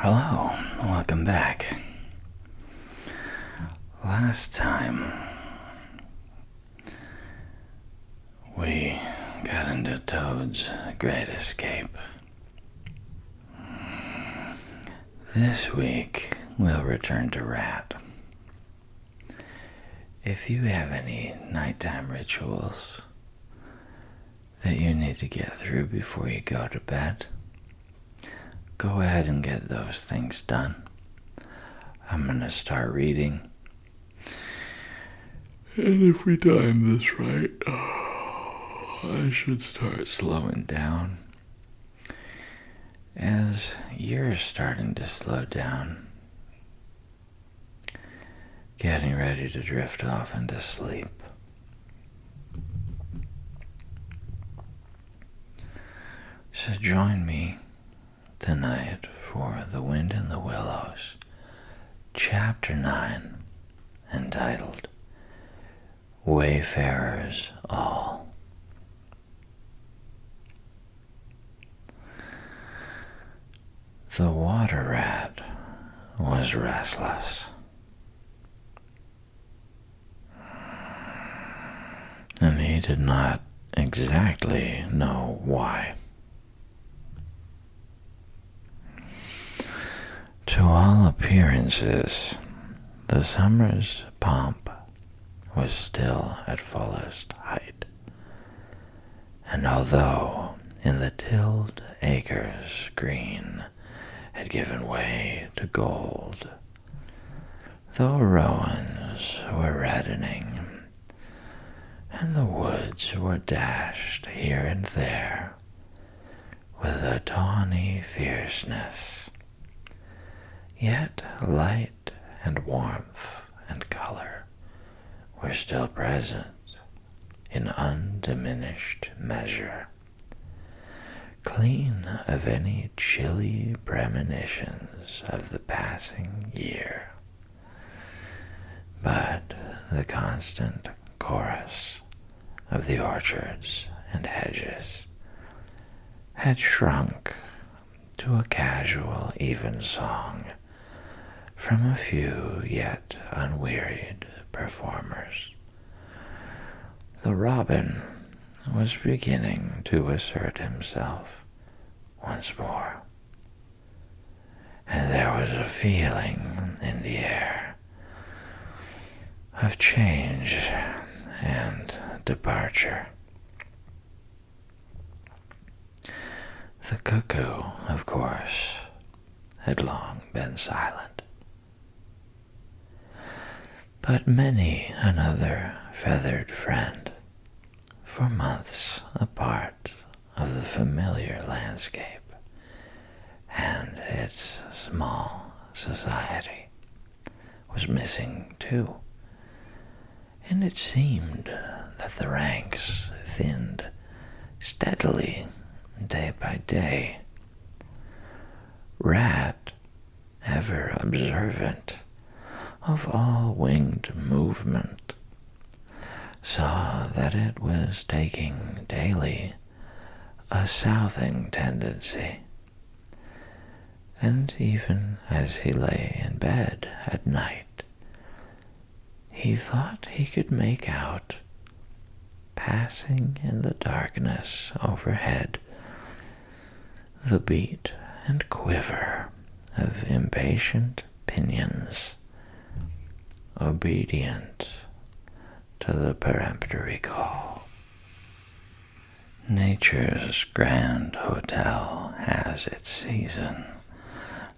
Hello, welcome back. Last time we got into Toad's Great Escape. This week we'll return to Rat. If you have any nighttime rituals that you need to get through before you go to bed, go ahead and get those things done. I'm going to start reading. And if we time this right, I should start slowing down. As you're starting to slow down, getting ready to drift off into sleep. So join me tonight for The Wind in the Willows, Chapter 9, entitled Wayfarers All. The water rat was restless, and he did not exactly know why. To all appearances, the summer's pomp was still at fullest height, and although in the tilled acres green had given way to gold, the rowans were reddening, and the woods were dashed here and there with a tawny fierceness, yet light and warmth and color were still present in undiminished measure, clean of any chilly premonitions of the passing year. But the constant chorus of the orchards and hedges had shrunk to a casual evensong from a few yet unwearied performers. The robin was beginning to assert himself once more, and there was a feeling in the air of change and departure. The cuckoo, of course, had long been silent, but many another feathered friend, for months a part of the familiar landscape and its small society, was missing too, and it seemed that the ranks thinned steadily day by day. Rat, ever observant of all winged movement, saw that it was taking daily a southing tendency, and even as he lay in bed at night, he thought he could make out, passing in the darkness overhead, the beat and quiver of impatient pinions, obedient to the peremptory call. Nature's grand hotel has its season,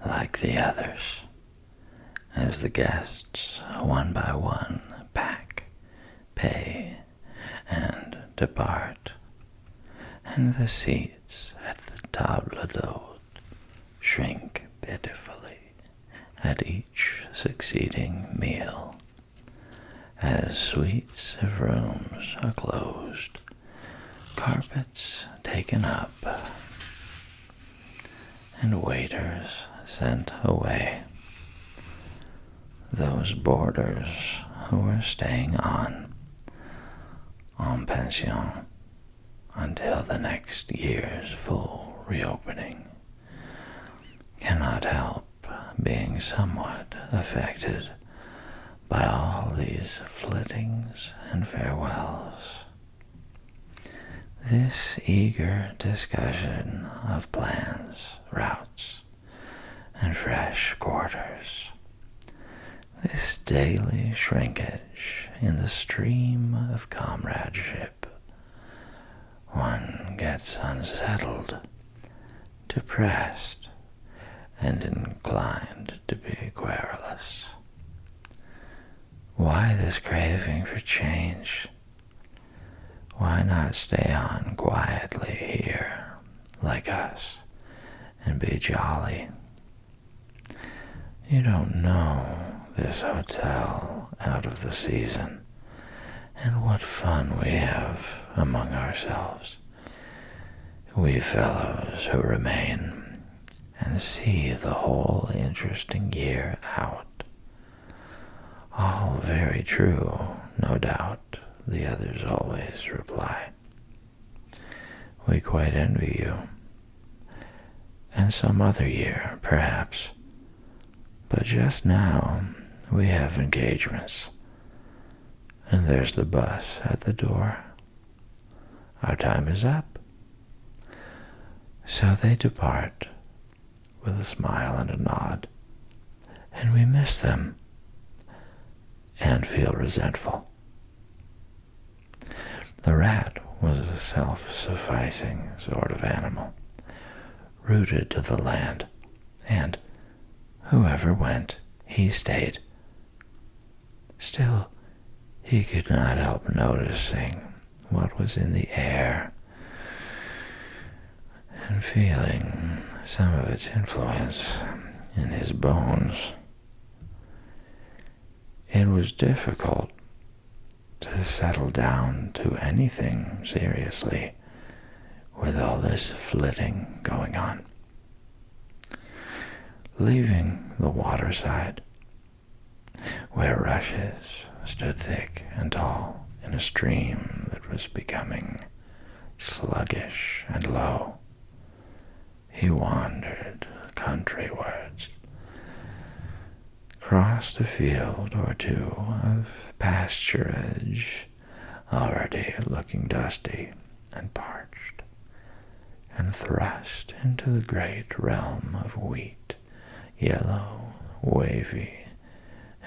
like the others, as the guests, one by one, pack, pay, and depart, and the seats at the table d'hôte shrink pitifully at each succeeding meal, as suites of rooms are closed, carpets taken up, and waiters sent away. Those boarders who were staying on en pension until the next year's full reopening cannot help being somewhat affected by all these flittings and farewells. This eager discussion of plans, routes, and fresh quarters, this daily shrinkage in the stream of comradeship, one gets unsettled, depressed, and inclined to be querulous. Why this craving for change? Why not stay on quietly here, like us, and be jolly? You don't know this hotel out of the season, and what fun we have among ourselves, we fellows who remain and see the whole interesting year out. All very true, no doubt, the others always reply. We quite envy you. And some other year, perhaps. But just now, we have engagements. And there's the bus at the door. Our time is up. So they depart with a smile and a nod. And we miss them and feel resentful. The rat was a self-sufficing sort of animal, rooted to the land, and whoever went, he stayed. Still, he could not help noticing what was in the air and feeling some of its influence in his bones. It was difficult to settle down to anything seriously with all this flitting going on. Leaving the waterside, where rushes stood thick and tall in a stream that was becoming sluggish and low, he wandered countrywards, crossed a field or two of pasturage already looking dusty and parched, and thrust into the great realm of wheat, yellow, wavy,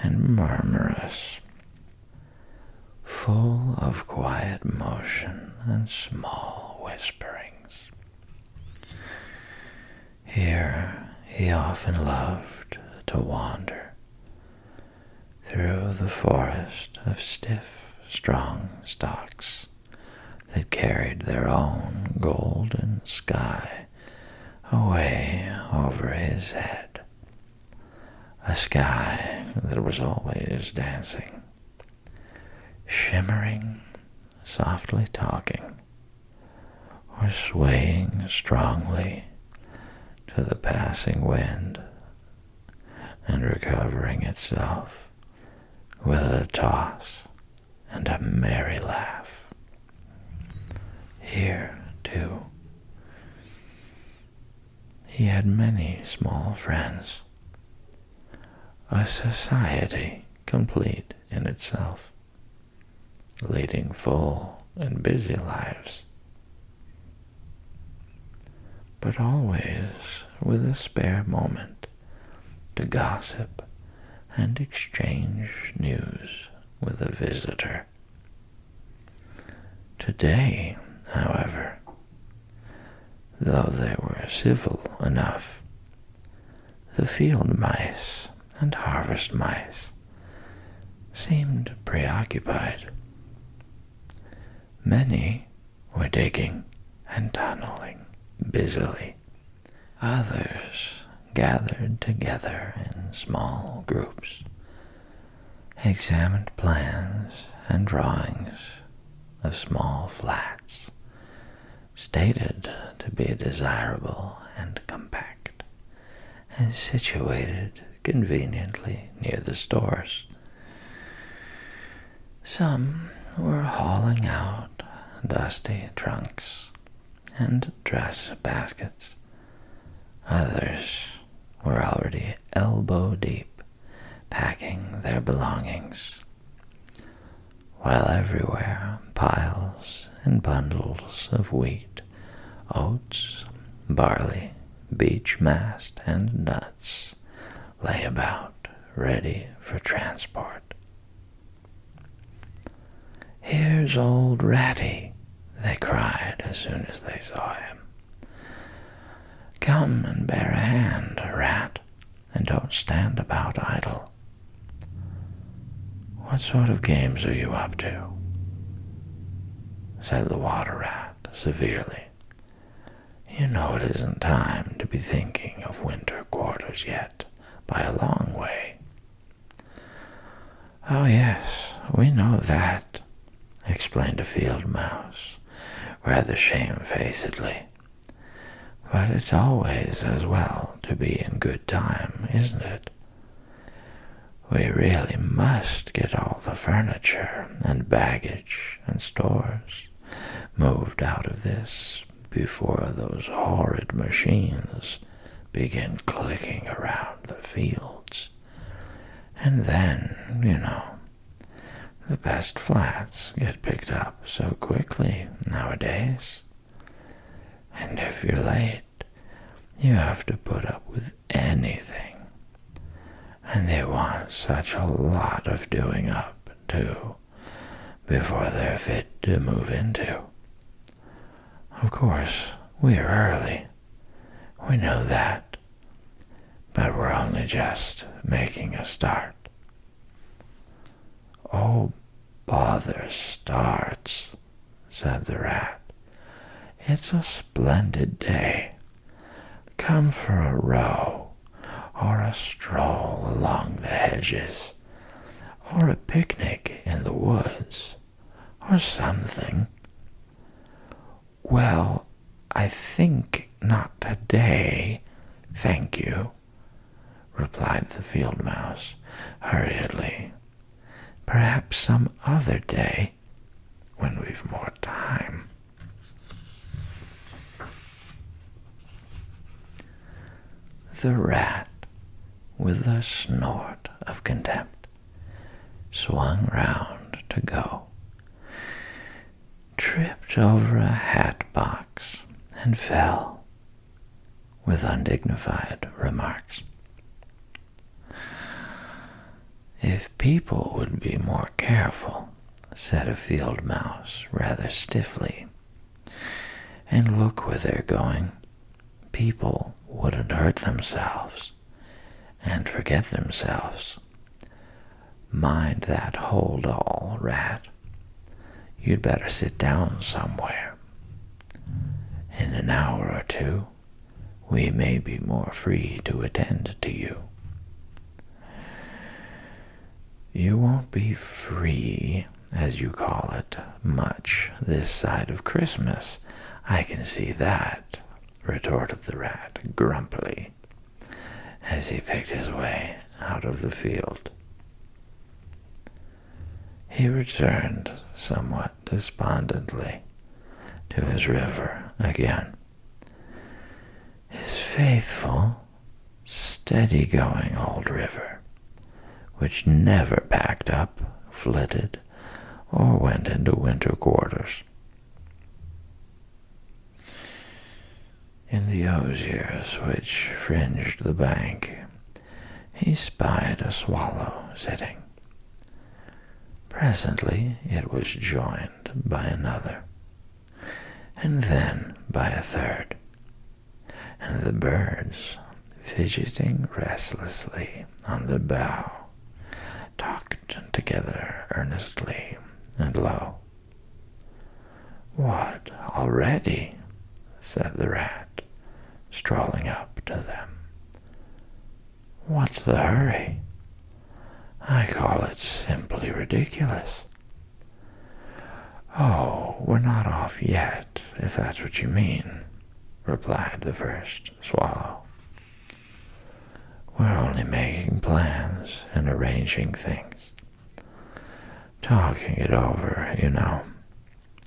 and murmurous, full of quiet motion and small whisperings. Here he often loved to wander, through the forest of stiff, strong stalks that carried their own golden sky away over his head, a sky that was always dancing, shimmering, softly talking, or swaying strongly to the passing wind, and recovering itself with a toss and a merry laugh. Here, too, he had many small friends, a society complete in itself, leading full and busy lives, but always with a spare moment to gossip and exchange news with a visitor. Today, however, though they were civil enough, the field mice and harvest mice seemed preoccupied. Many were digging and tunneling busily. Others gathered together in small groups, examined plans and drawings of small flats, stated to be desirable and compact, and situated conveniently near the stores. Some were hauling out dusty trunks and dress baskets. Others were already elbow deep, packing their belongings, while everywhere piles and bundles of wheat, oats, barley, beech mast, and nuts lay about, ready for transport. "Here's old Ratty," they cried as soon as they saw him. "Come and bear a hand, Rat, and don't stand about idle. What sort of games are you up to?" said the Water Rat severely. "You know it isn't time to be thinking of winter quarters yet, by a long way." "Oh yes, we know that," explained a field mouse, rather shamefacedly. "But it's always as well to be in good time, isn't it? We really must get all the furniture and baggage and stores moved out of this before those horrid machines begin clicking around the fields. And then, the best flats get picked up so quickly nowadays. And if you're late, you have to put up with anything. And they want such a lot of doing up, too, before they're fit to move into. Of course, we're early. We know that. But we're only just making a start." "Oh, bother starts," said the Rat. "It's a splendid day. Come for a row, or a stroll along the hedges, or a picnic in the woods, or something." "Well, I think not today, thank you," replied the field mouse hurriedly. "Perhaps some other day, when we've more time." The Rat, with a snort of contempt, swung round to go, tripped over a hat box, and fell, with undignified remarks. "If people would be more careful," said a field mouse rather stiffly, "and look where they're going, people wouldn't hurt themselves and forget themselves. Mind that hold-all, Rat. You'd better sit down somewhere. In an hour or two, we may be more free to attend to you." "You won't be free, as you call it, much this side of Christmas, I can see that," retorted the Rat grumpily, as he picked his way out of the field. He returned somewhat despondently to his river again. His faithful, steady-going old river, which never packed up, flitted, or went into winter quarters. In the osiers which fringed the bank, he spied a swallow sitting. Presently it was joined by another, and then by a third, and the birds, fidgeting restlessly on the bough, talked together earnestly and low. "What, already?" said the Rat, strolling up to them. "What's the hurry? I call it simply ridiculous." "Oh, we're not off yet, if that's what you mean," replied the first swallow. "We're only making plans and arranging things. Talking it over,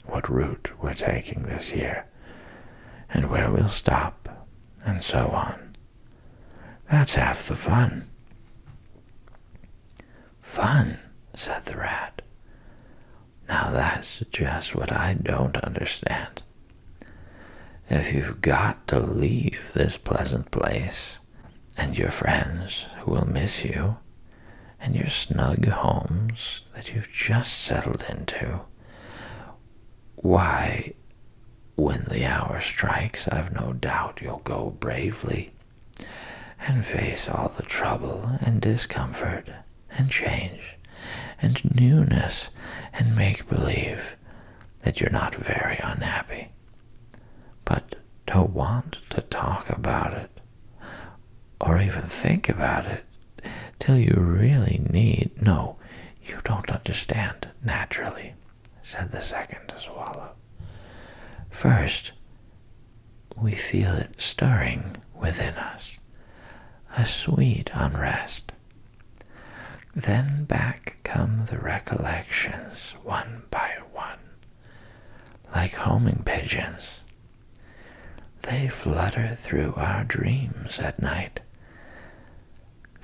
what route we're taking this year, and where we'll stop, and so on. That's half the fun. Fun, said the rat. Now that's just what I don't understand. If you've got to leave this pleasant place, and your friends who will miss you, and your snug homes that you've just settled into, why, when the hour strikes, I've no doubt you'll go bravely and face all the trouble and discomfort and change and newness and make-believe that you're not very unhappy. But to want to talk about it, or even think about it, till you really need... No, you don't understand, naturally, said the second swallow. First, we feel it stirring within us, a sweet unrest. Then back come the recollections, one by one, like homing pigeons. They flutter through our dreams at night.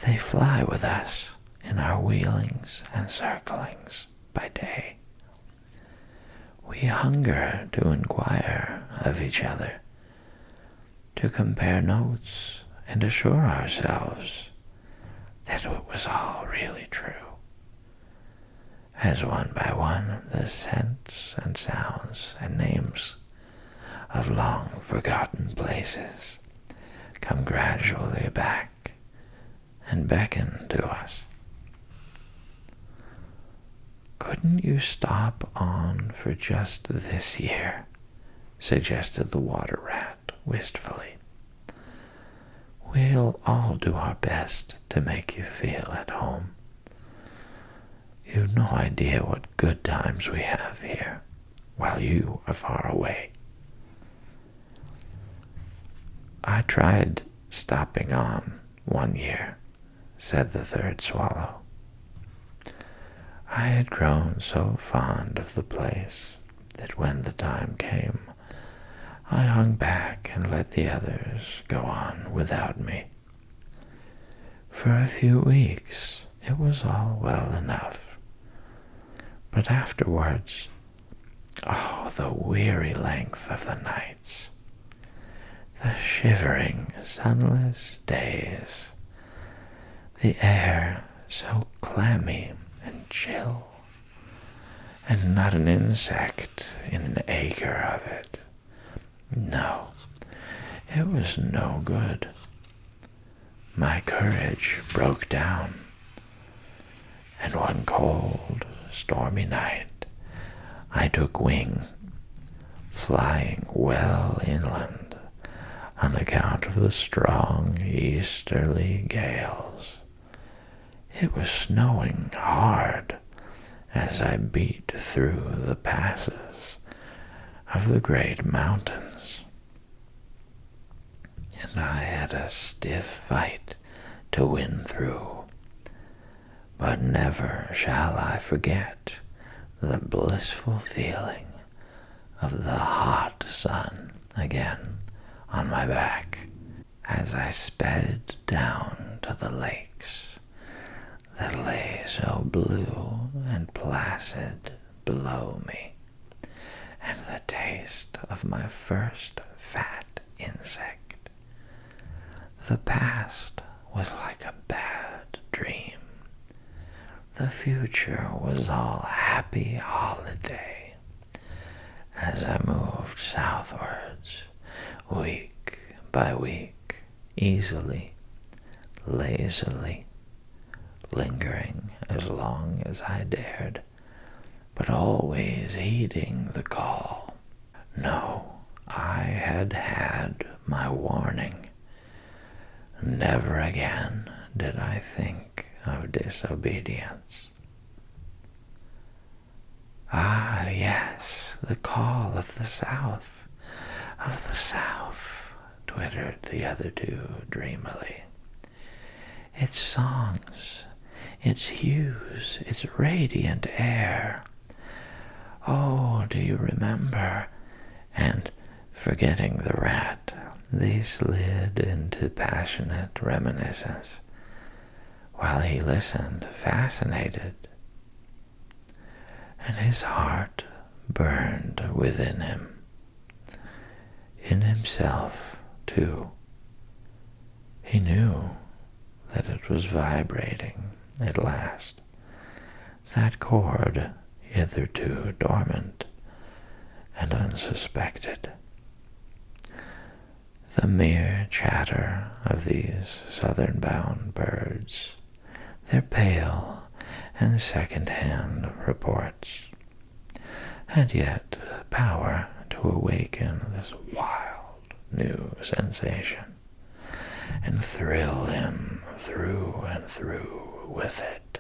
They fly with us in our wheelings and circlings by day. We hunger to inquire of each other, to compare notes and assure ourselves that it was all really true. As one by one the scents and sounds and names of long-forgotten places come gradually back and beckon to us. Couldn't you stop on for just this year? Suggested the water rat wistfully. We'll all do our best to make you feel at home. You've no idea what good times we have here, while you are far away. I tried stopping on 1 year, said the third swallow. I had grown so fond of the place that when the time came, I hung back and let the others go on without me. For a few weeks it was all well enough, but afterwards, oh, the weary length of the nights, the shivering, sunless days, the air so clammy and chill, and not an insect in an acre of it. No, it was no good. My courage broke down, and one cold, stormy night I took wing, flying well inland on account of the strong easterly gales. It was snowing hard as I beat through the passes of the great mountains, and I had a stiff fight to win through. But never shall I forget the blissful feeling of the hot sun again on my back as I sped down to the lakes that lay so blue and placid below me, and the taste of my first fat insect. The past was like a bad dream. The future was all happy holiday as I moved southwards, week by week, easily, lazily, lingering as long as I dared, but always heeding the call. No, I had had my warning. Never again did I think of disobedience. Ah, yes, the call of the South, twittered the other two dreamily. Its songs, its hues, its radiant air. Oh, do you remember? And, forgetting the rat, they slid into passionate reminiscence while he listened, fascinated, and his heart burned within him. In himself, too, he knew that it was vibrating at last, that chord hitherto dormant and unsuspected. The mere chatter of these southern-bound birds, their pale and second-hand reports, had yet power to awaken this wild new sensation and thrill him through and through with it.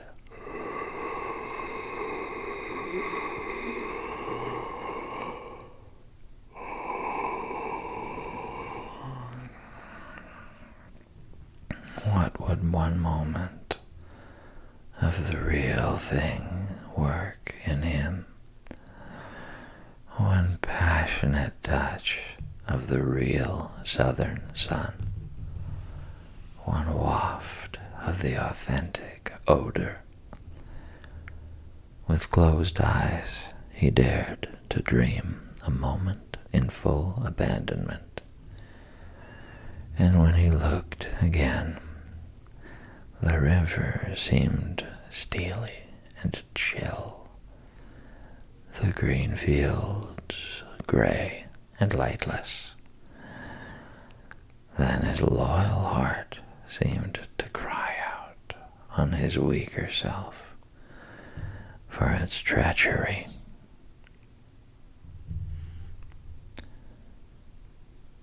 What would one moment of the real thing work in him? One passionate touch of the real southern sun, one waft of the authentic odor. With closed eyes, he dared to dream a moment in full abandonment. And when he looked again, the river seemed steely and chill, the green fields gray and lightless. Then his loyal heart seemed to cry out on his weaker self for its treachery.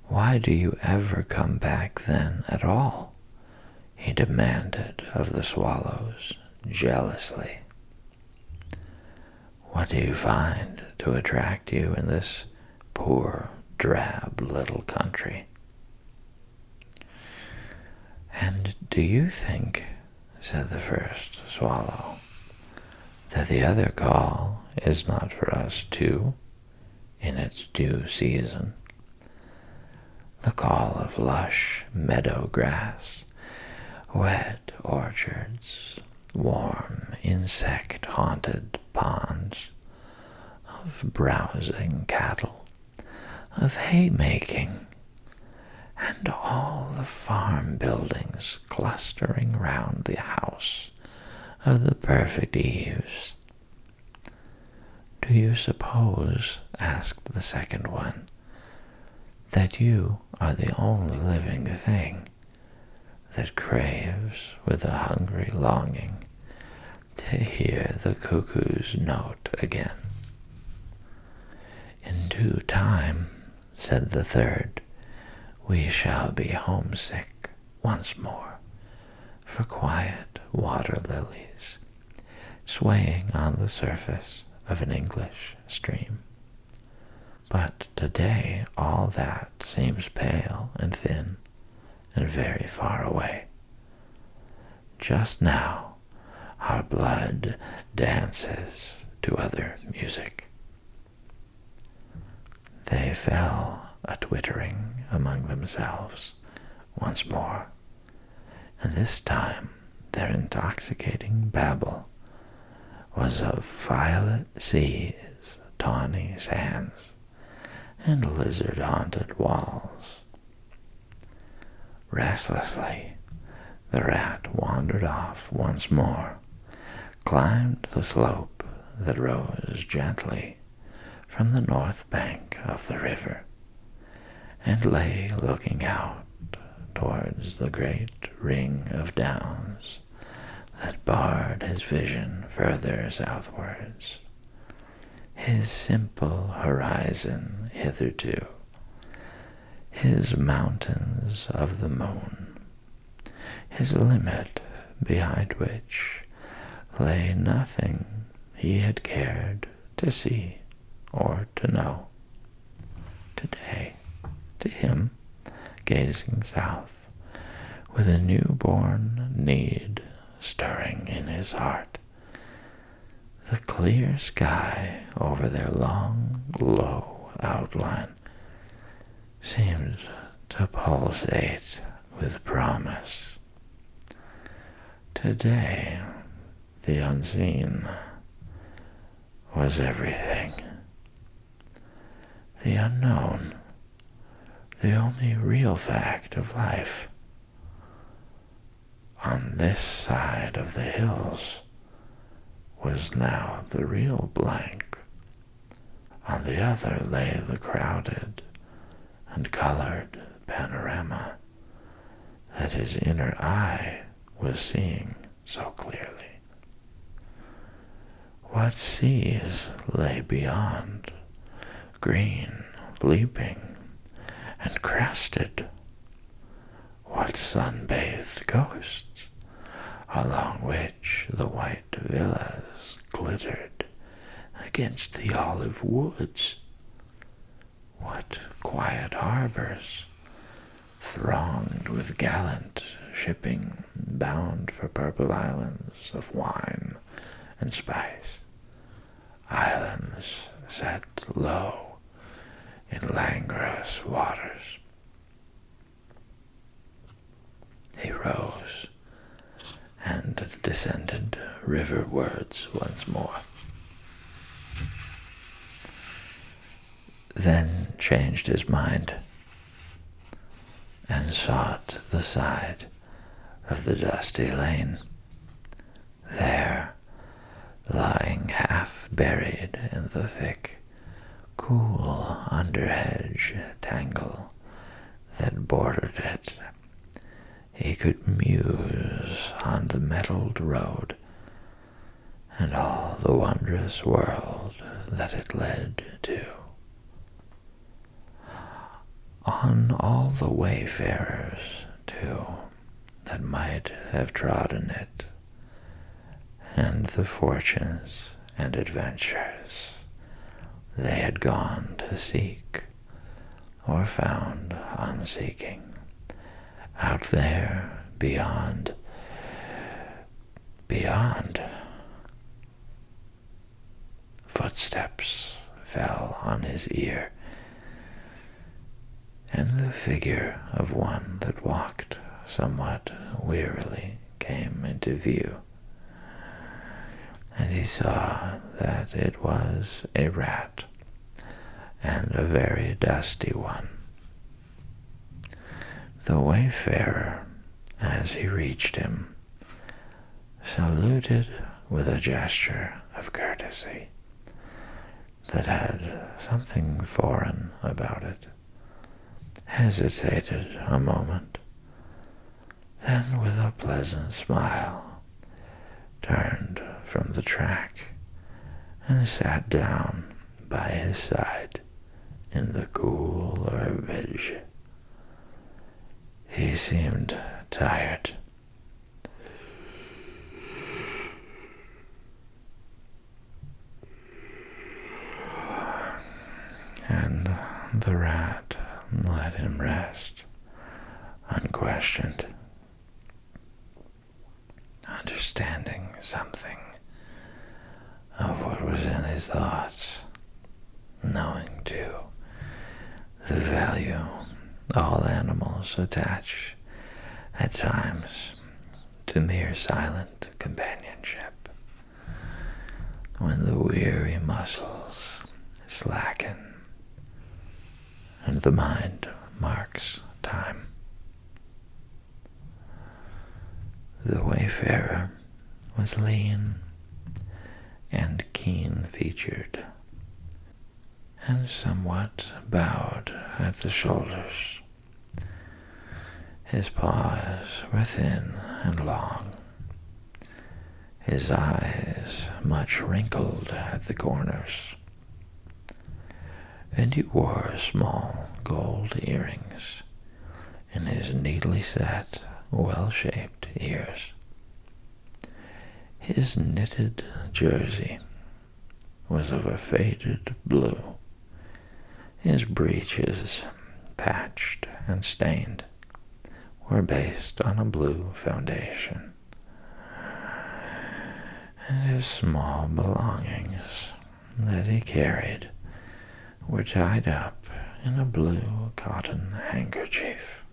"Why do you ever come back then at all?" he demanded of the swallows jealously. "What do you find to attract you in this poor, drab little country?" "And do you think," said the first swallow, "that the other call is not for us too, in its due season? The call of lush meadow grass, wet orchards, warm insect-haunted ponds, of browsing cattle, of haymaking, and all the farm buildings clustering round the house of the perfect eaves." "Do you suppose," asked the second one, "that you are the only living thing that craves with a hungry longing to hear the cuckoo's note again?" "In due time," said the third, "we shall be homesick once more for quiet water lilies swaying on the surface of an English stream. But today all that seems pale and thin and very far away. Just now our blood dances to other music." They fell a-twittering among themselves once more, and this time their intoxicating babble was of violet seas, tawny sands, and lizard-haunted walls. Restlessly, the rat wandered off once more, climbed the slope that rose gently from the north bank of the river, and lay looking out towards the great ring of downs that barred his vision further southwards. His simple horizon hitherto, his mountains of the moon, his limit behind which lay nothing he had cared to see or to know. Today, to him, gazing south, with a newborn need stirring in his heart, the clear sky over their long, low outline seemed to pulsate with promise. Today, the unseen was everything. The unknown, the only real fact of life. On this side of the hills was now the real blank. On the other lay the crowded and colored panorama that his inner eye was seeing so clearly. What seas lay beyond, green, leaping, and crested? What sun-bathed coasts, along which the white villas glittered against the olive woods? What quiet harbors, thronged with gallant shipping bound for purple islands of wine and spice, islands set low in languorous waters? He rose and descended riverwards once more, then changed his mind and sought the side of the dusty lane. There, lying half buried in the thick, cool underhedge tangle that bordered it, he could muse on the metalled road and all the wondrous world that it led to. On all the wayfarers, too, that might have trodden it, and the fortunes and adventures they had gone to seek, or found on seeking, out there beyond. Footsteps fell on his ear, and the figure of one that walked somewhat wearily came into view, and he saw that it was a rat, and a very dusty one. The wayfarer, as he reached him, saluted with a gesture of courtesy that had something foreign about it, hesitated a moment, then with a pleasant smile turned from the track and sat down by his side in the cool herbage. He seemed tired. And the rat let him rest, unquestioned, understanding something of what was in his thoughts, knowing, too, the value all animals attach at times to mere silent companionship, when the weary muscles slacken and the mind marks time. The wayfarer was lean and keen-featured, and somewhat bowed at the shoulders. His paws were thin and long, his eyes much wrinkled at the corners, and he wore small gold earrings in his neatly set, well-shaped ears. His knitted jersey was of a faded blue, his breeches, patched and stained, were based on a blue foundation, and his small belongings that he carried were tied up in a blue cotton handkerchief.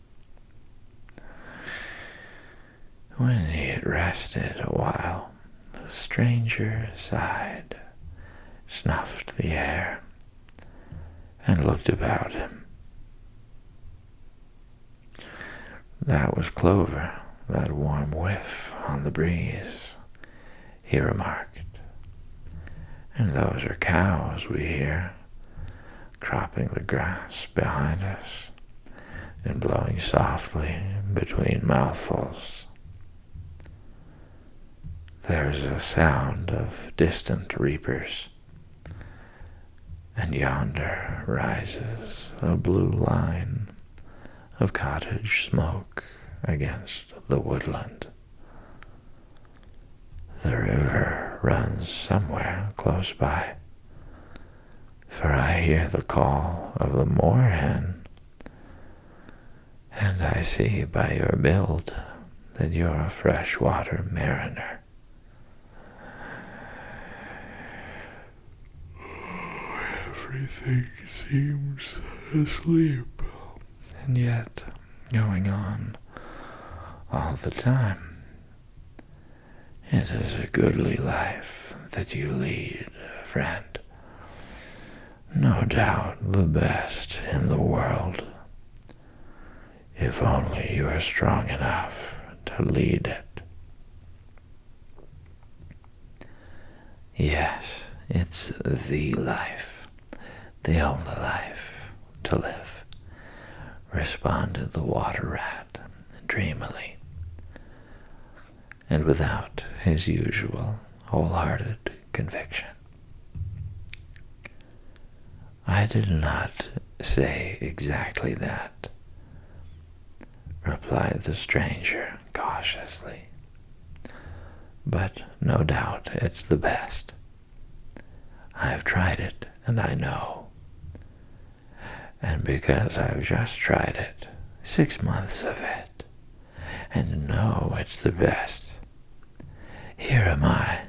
When he had rested a while, the stranger sighed, snuffed the air, and looked about him. "That was clover, that warm whiff on the breeze," he remarked. "And those are cows we hear, cropping the grass behind us and blowing softly between mouthfuls. There's a sound of distant reapers, and yonder rises a blue line of cottage smoke against the woodland. The river runs somewhere close by, for I hear the call of the moorhen, and I see by your build that you're a freshwater mariner." "Everything seems asleep, and yet going on all the time. It is a goodly life that you lead, friend. No doubt the best in the world, if only you are strong enough to lead it." "Yes, it's the life, the only life to live," responded the water rat dreamily, and without his usual wholehearted conviction. "I did not say exactly that," replied the stranger cautiously, "but no doubt it's the best. I've tried it, and I know. And because I've just tried it, 6 months of it, and know it's the best, here am I,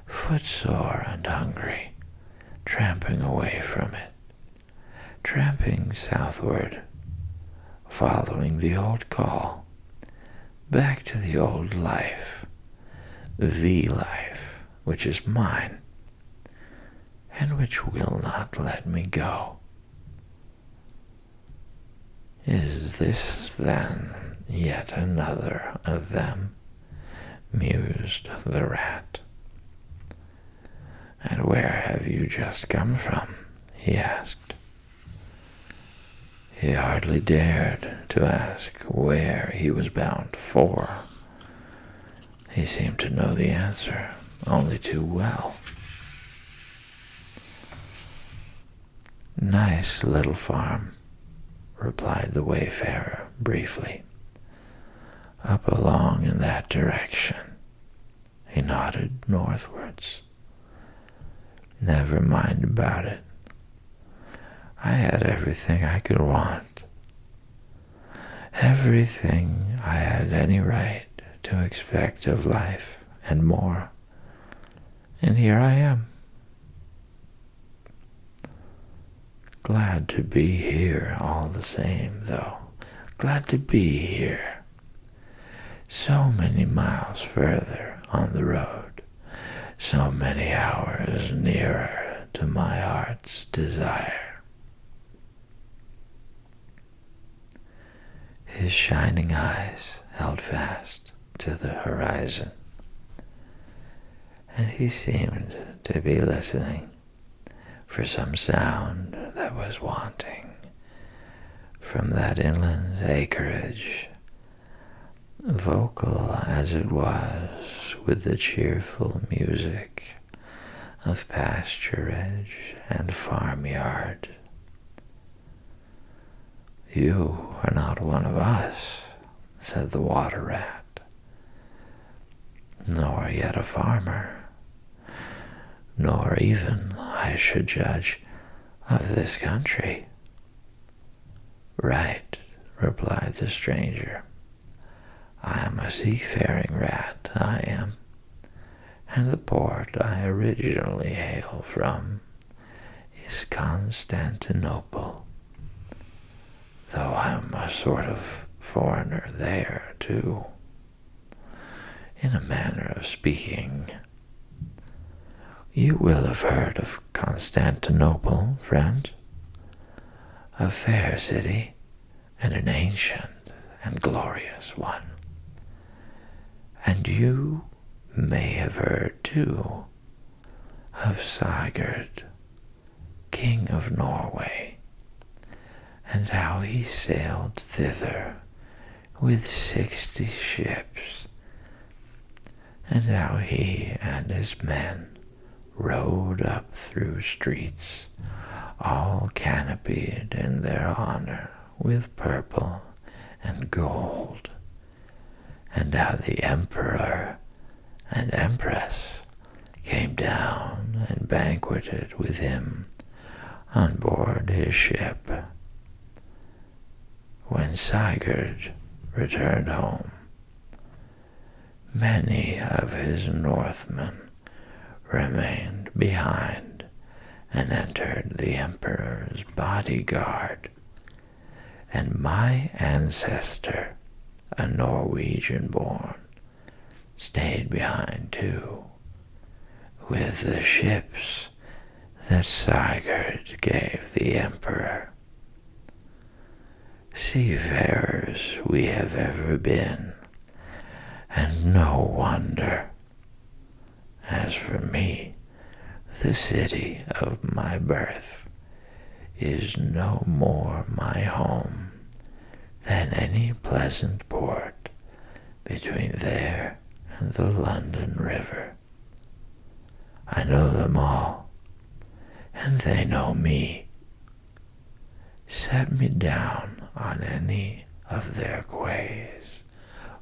footsore and hungry, tramping away from it, tramping southward, following the old call, back to the old life, the life which is mine, and which will not let me go." "Is this, then, yet another of them?" mused the rat. "And where have you just come from?" he asked. He hardly dared to ask where he was bound for. He seemed to know the answer only too well. "Nice little farm," replied the wayfarer briefly. "Up along in that direction." He nodded northwards. "Never mind about it. I had everything I could want. Everything I had any right to expect of life and more. And here I am. Glad to be here all the same, though. Glad to be here. So many miles further on the road. So many hours nearer to my heart's desire." His shining eyes held fast to the horizon, and he seemed to be listening for some sound that was wanting from that inland acreage, vocal as it was with the cheerful music of pasturage and farmyard. "You are not one of us," said the water rat, "nor yet a farmer, nor even, I should judge, of this country." "Right," replied the stranger. "I am a seafaring rat, I am, and the port I originally hail from is Constantinople." though I'm a sort of foreigner there, too, in a manner of speaking. You will have heard of Constantinople, friend, a fair city, and an ancient and glorious one. And you may have heard, too, of Sigurd, King of Norway, and how he sailed thither with 60 ships, and how he and his men rode up through streets all canopied in their honor with purple and gold, and how the emperor and empress came down and banqueted with him on board his ship. When Sigurd returned home, many of his Northmen remained behind and entered the emperor's bodyguard, and my ancestor, a Norwegian-born, stayed behind too, with the ships that Sigurd gave the emperor. Seafarers we have ever been, and no wonder. As for me, the city of my birth is no more my home than any pleasant port between there and the London River. I know them all, and they know me. Set me down on any of their quays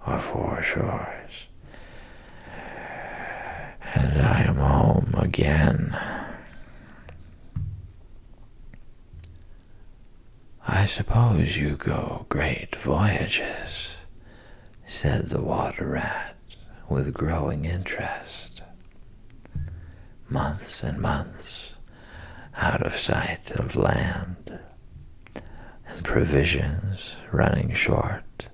or foreshores, and I am home again. I suppose you go great voyages, said the water rat with growing interest. Months and months out of sight of land, and provisions running short,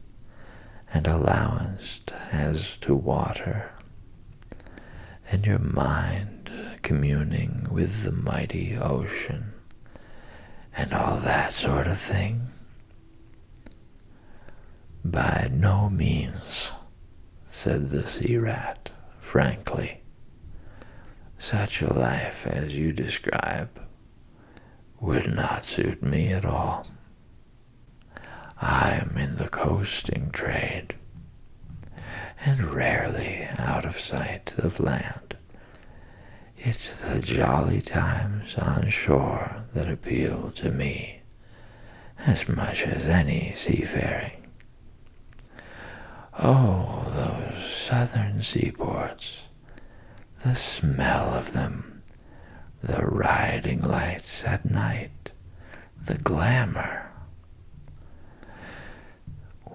and allowance as to water, and your mind communing with the mighty ocean, and all that sort of thing? By no means, said the sea rat frankly. Such a life as you describe would not suit me at all. I am in the coasting trade, and rarely out of sight of land. It's the jolly times on shore that appeal to me as much as any seafaring. Oh, those southern seaports, the smell of them, the riding lights at night, the glamour.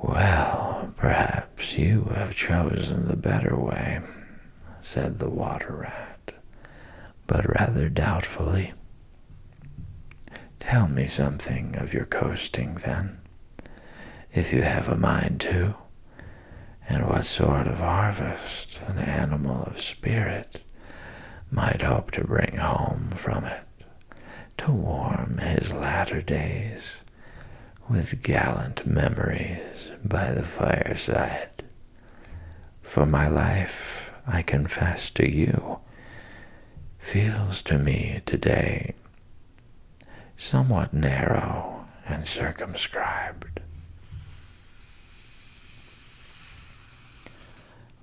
Well, perhaps you have chosen the better way, said the water rat, but rather doubtfully. Tell me something of your coasting, then, if you have a mind to, and what sort of harvest an animal of spirit might hope to bring home from it, to warm his latter days with gallant memories by the fireside. For my life, I confess to you, feels to me today somewhat narrow and circumscribed.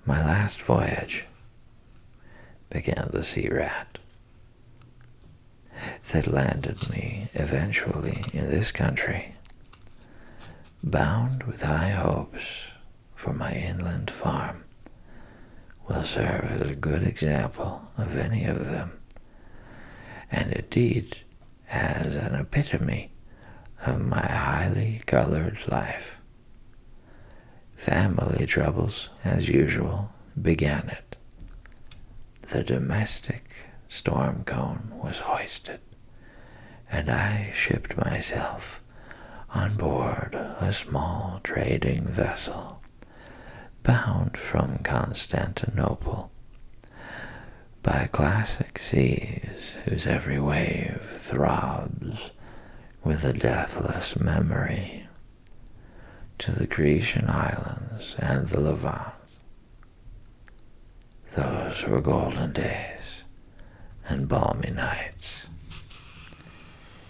My last voyage, began the sea rat, that landed me eventually in this country, bound with high hopes for my inland farm, will serve as a good example of any of them, and indeed as an epitome of my highly colored life. Family troubles, as usual, began it. The domestic storm cone was hoisted, and I shipped myself on board a small trading vessel bound from Constantinople by classic seas whose every wave throbs with a deathless memory, to the Grecian islands and the Levant. Those were golden days and balmy nights,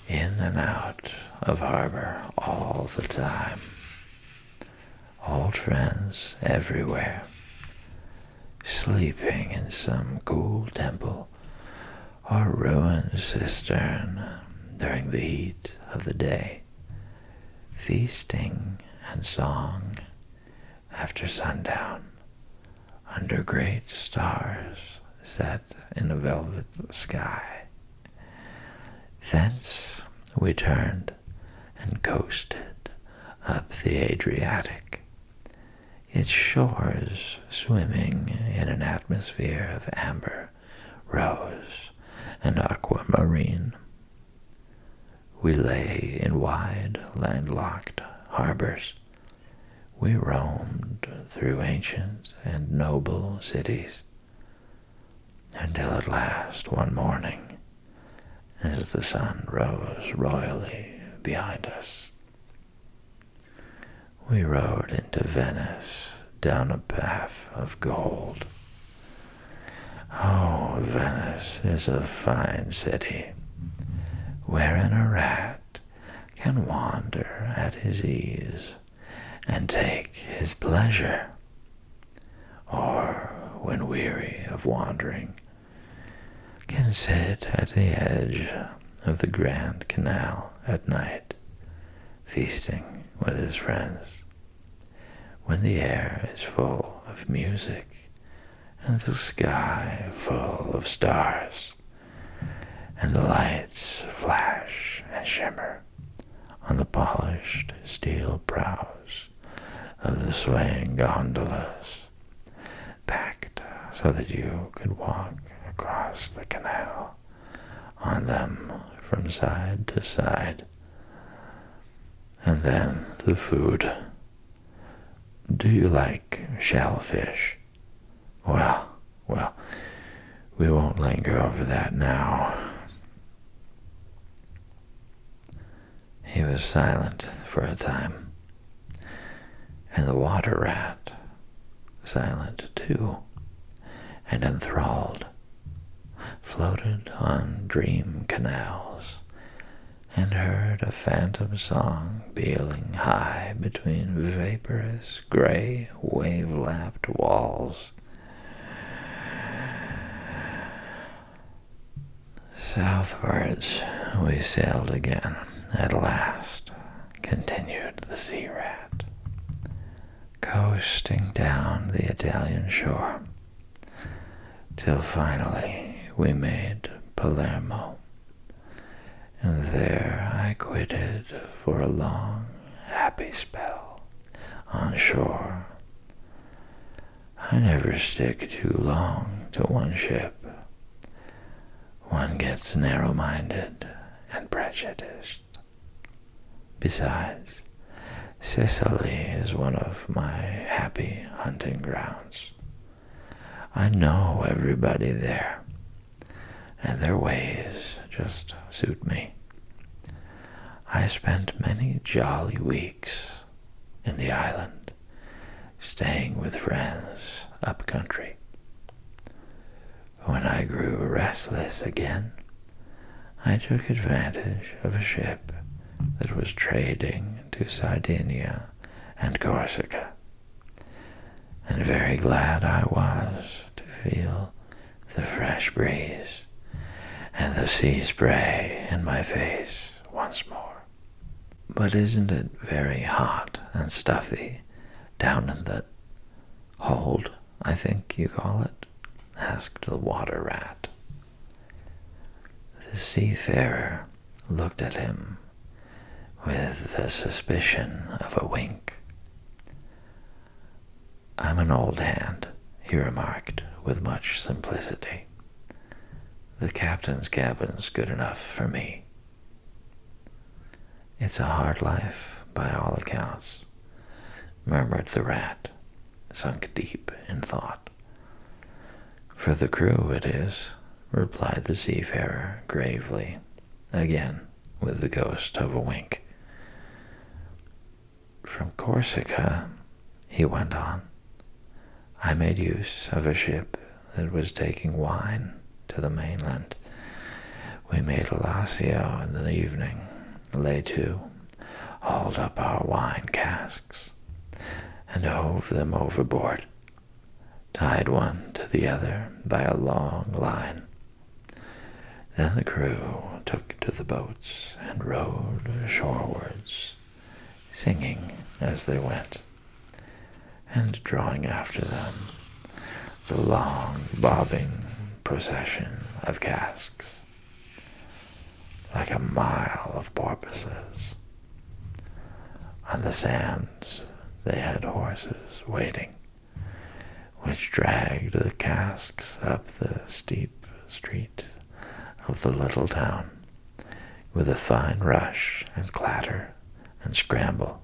in and out of harbor all the time, old friends everywhere, sleeping in some cool temple or ruined cistern during the heat of the day, feasting and song after sundown under great stars set in a velvet sky. Thence we turned and coasted up the Adriatic, its shores swimming in an atmosphere of amber, rose, and aquamarine. We lay in wide, landlocked harbors. We roamed through ancient and noble cities, until at last one morning, as the sun rose royally behind us, we rode into Venice down a path of gold. Oh, Venice is a fine city, wherein a rat can wander at his ease and take his pleasure, or, when weary of wandering, can sit at the edge of the Grand Canal at night, feasting with his friends, when the air is full of music and the sky full of stars, and the lights flash and shimmer on the polished steel prows of the swaying gondolas, packed so that you could walk across the canal on them from side to side. And then the food. Do you like shellfish? Well, we won't linger over that now. He was silent for a time, and the water rat silent too, and enthralled, floated on dream canals, and heard a phantom song pealing high between vaporous gray wave-lapped walls. Southwards we sailed again. At last, continued the sea rat, coasting down the Italian shore, till finally we made Palermo, and there I quitted for a long, happy spell on shore. I never stick too long to one ship. One gets narrow-minded and prejudiced. Besides, Sicily is one of my happy hunting grounds. I know everybody there, and their ways just suit me. I spent many jolly weeks in the island, staying with friends up country. When I grew restless again, I took advantage of a ship that was trading to Sardinia and Corsica, and very glad I was to feel the fresh breeze and the sea spray in my face once more. But isn't it very hot and stuffy down in the hold, I think you call it? Asked the water rat. The seafarer looked at him with the suspicion of a wink. I'm an old hand, he remarked with much simplicity. The captain's cabin's good enough for me. "It's a hard life, by all accounts," murmured the rat, sunk deep in thought. "For the crew it is," replied the seafarer gravely, again with the ghost of a wink. "From Corsica," he went on, "I made use of a ship that was taking wine to the mainland. We made a lacio in the evening, lay to, hauled up our wine casks, and hove them overboard, tied one to the other by a long line. Then the crew took to the boats and rowed shorewards, singing as they went, and drawing after them the long bobbing procession of casks, like a mile of porpoises. On the sands they had horses waiting, which dragged the casks up the steep street of the little town with a fine rush and clatter and scramble.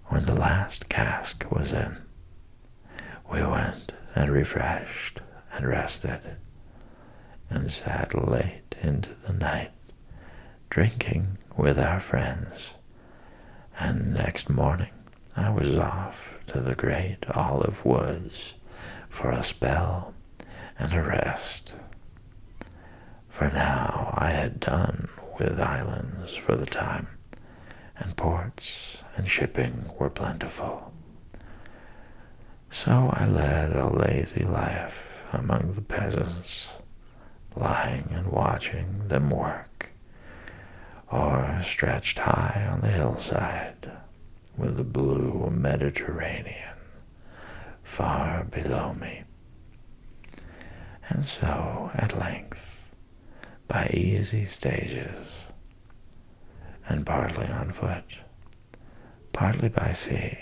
When the last cask was in, we went and refreshed and rested, and sat late into the night, drinking with our friends, and next morning I was off to the great olive woods for a spell and a rest. For now I had done with islands for the time, and ports and shipping were plentiful. So I led a lazy life among the peasants, lying and watching them work, or stretched high on the hillside with the blue Mediterranean far below me. And so, at length, by easy stages, and partly on foot, partly by sea,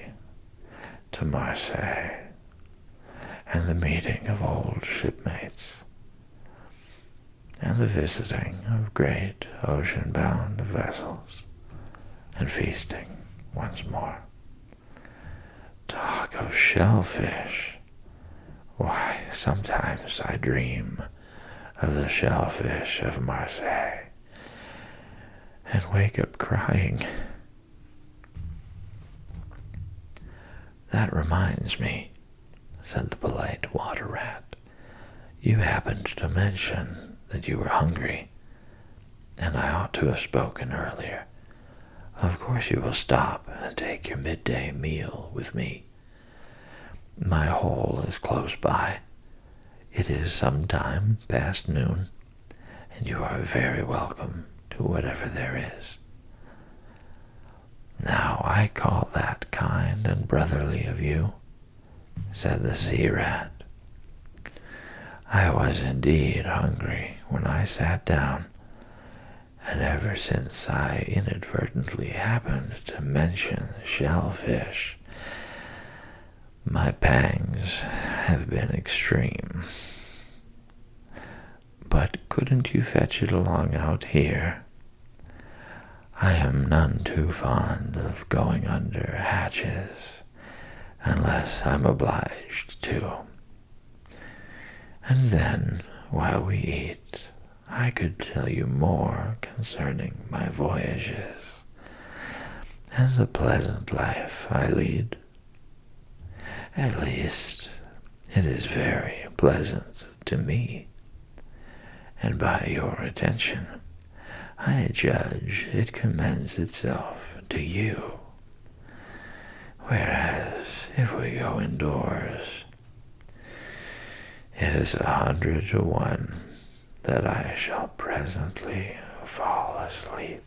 to Marseille, and the meeting of old shipmates, and the visiting of great ocean-bound vessels, and feasting once more. Talk of shellfish! Why, sometimes I dream of the shellfish of Marseille, and wake up crying. "That reminds me," said the polite water rat. "You happened to mention that you were hungry, and I ought to have spoken earlier. Of course you will stop and take your midday meal with me. My hole is close by. It is some time past noon, and you are very welcome to whatever there is." "Now I call that kind and brotherly of you," said the sea rat. "I was indeed hungry when I sat down, and ever since I inadvertently happened to mention shellfish, my pangs have been extreme. But couldn't you fetch it along out here? I am none too fond of going under hatches, unless I'm obliged to. And then, while we eat, I could tell you more concerning my voyages, and the pleasant life I lead. At least, it is very pleasant to me, and by your attention, I judge it commends itself to you. Whereas, if we go indoors, it is 100 to 1 that I shall presently fall asleep."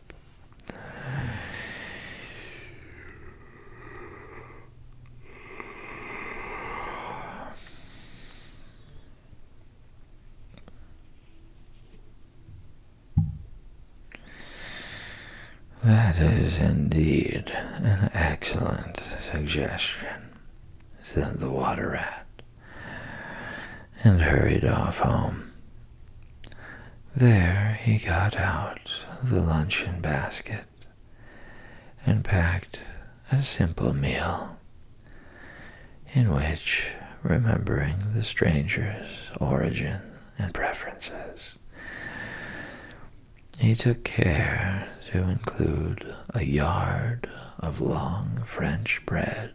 "That is indeed an excellent suggestion," said the water rat, and hurried off home. There he got out the luncheon basket and packed a simple meal in which, remembering the stranger's origin and preferences, he took care to include a yard of long French bread,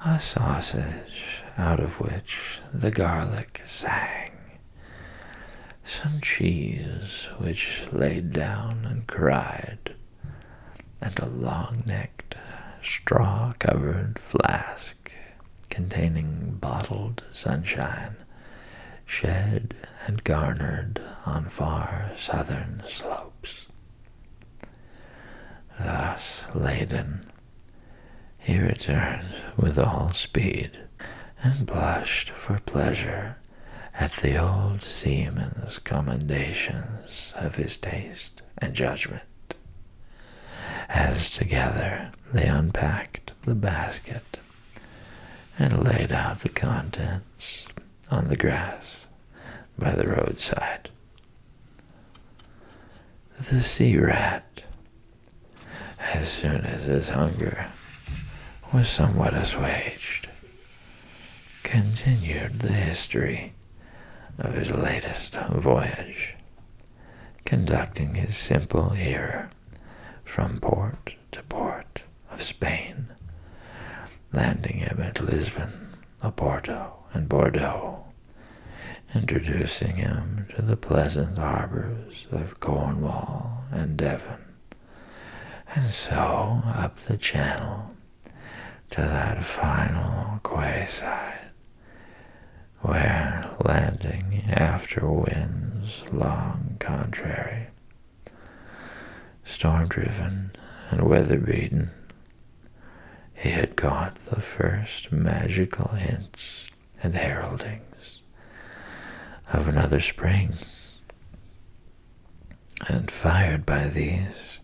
a sausage out of which the garlic sang, some cheese which laid down and cried, and a long-necked, straw-covered flask containing bottled sunshine shed and garnered on far southern slopes. Thus laden, he returned with all speed, and blushed for pleasure at the old seaman's commendations of his taste and judgment, as together they unpacked the basket and laid out the contents on the grass by the roadside. The sea rat, as soon as his hunger was somewhat assuaged, continued the history of his latest voyage, conducting his simple hearer from port to port of Spain, landing him at Lisbon, Oporto, and Bordeaux, introducing him to the pleasant harbors of Cornwall and Devon, and so up the channel to that final quayside, where, landing after winds long contrary, storm-driven and weather-beaten, he had caught the first magical hints and heraldings of another spring, and fired by these,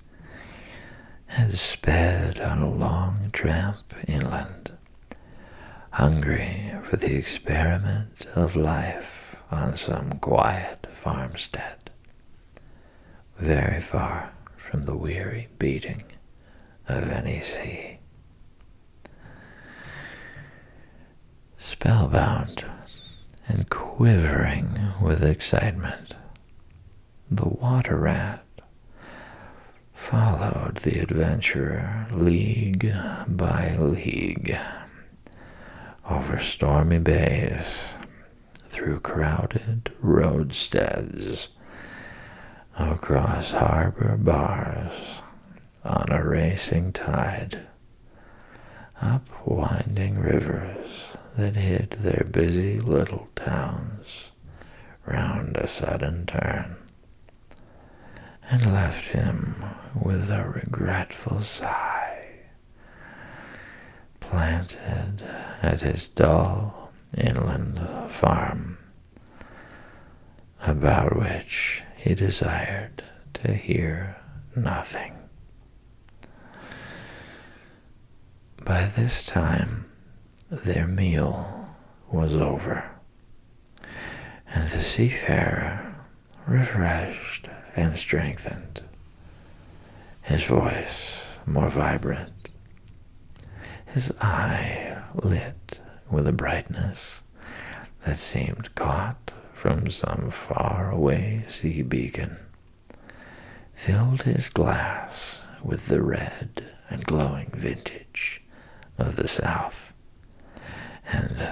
had sped on a long tramp inland, hungry for the experiment of life on some quiet farmstead, very far from the weary beating of any sea. Spellbound and quivering with excitement, the water rat followed the adventurer league by league, over stormy bays, through crowded roadsteads, across harbor bars, on a racing tide, up winding rivers that hid their busy little towns round a sudden turn, and left him with a regretful sigh, planted at his dull inland farm, about which he desired to hear nothing. By this time, their meal was over, and the seafarer, refreshed and strengthened, his voice more vibrant, his eye lit with a brightness that seemed caught from some far-away sea beacon, filled his glass with the red and glowing vintage of the South, and,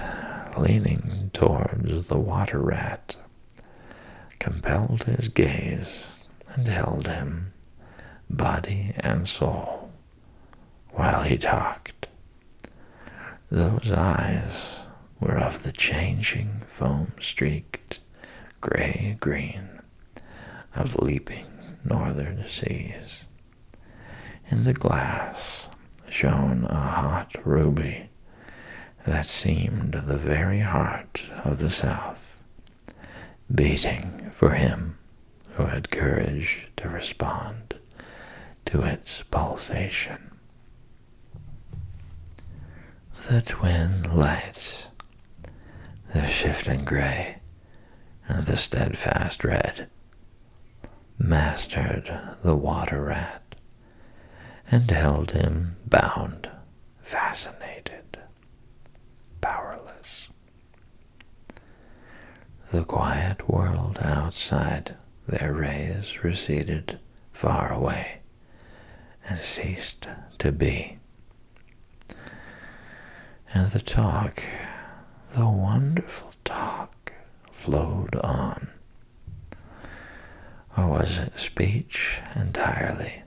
leaning towards the water rat, compelled his gaze and held him, body and soul, while he talked. Those eyes were of the changing, foam-streaked, gray-green of leaping northern seas. In the glass shone a hot ruby that seemed the very heart of the South, beating for him who had courage to respond to its pulsation. The twin lights, the shifting gray and the steadfast red, mastered the water rat and held him bound, fascinated, powerless. The quiet world outside, their rays receded far away and ceased to be. And the talk, the wonderful talk, flowed on. Or was it speech entirely?